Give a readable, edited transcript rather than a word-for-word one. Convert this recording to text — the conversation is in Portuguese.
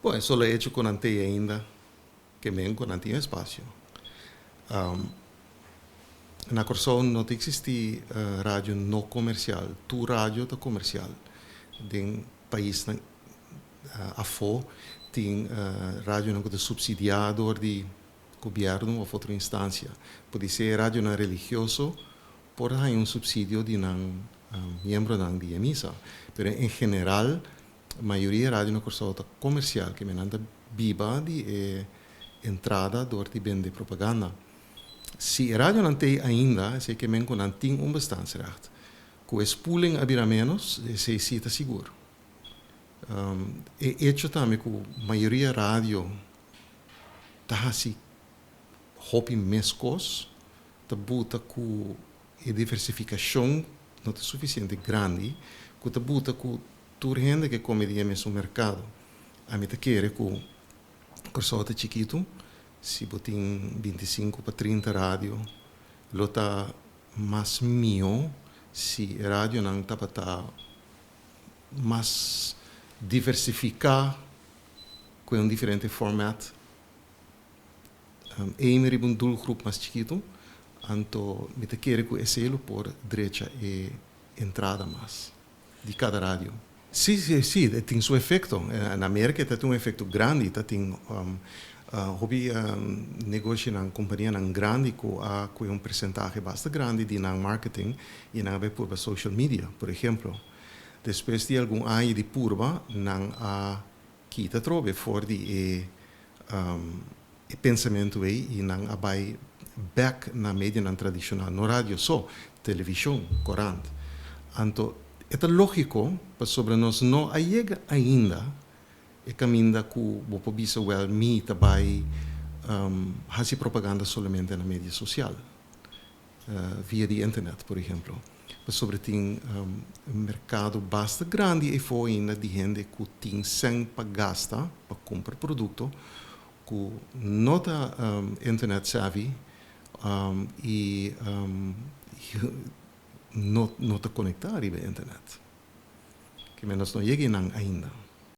Bom, só é hecho com ante ainda, que men com ante espaço. Na Corsão não existe rádio não comercial, tu rádio é comercial. Tem país afo tem rádio não é subsidiado de governo ou outra instância. Pode ser rádio não religioso, por aí subsídio de não membro não de emissão. Mas em geral, a maioria rádio na Corsão é comercial, que me nanda viva de entrada de vende propaganda. Se a rádio não tem ainda, sei que men não tem bestaansrecht. Com spoeling a menos, se cita seguro. E hecho também que a maioria rádio está assim, hobby mescos, está buta com a diversificação não é suficiente grande, que está buta com toda gente que come no mercado. A mim te quer que por sorte chiquito, se botem 25 para 30 rádio, lo tá mais mio, se a rádio não está para mais diversificar com um diferente formato. E me ribo um doelgroep mais chiquito, então me te quer que esse por direita e entrada mais de cada rádio. Sim, tem seu efeito. Na América tem um efeito grande, tem hobby negócio na companhia grande com um percentagem bastante grande de marketing e na por social media, por exemplo. Depois de algum ano de purba, a kita trove for de pensamento aí e não abai back na mídia tradicional, no rádio só, televisão, corante. Então é lógico, para sobre nós não chega ainda e caminha que o pobisa well me também faz propaganda somente na mídia social, via de internet, por exemplo. Mas sobre tem mercado bastante grande e foi ainda de gente que tem sem para gastar para comprar produto, que não está internet savvy e não está conectado à internet. Que menos não chega ainda.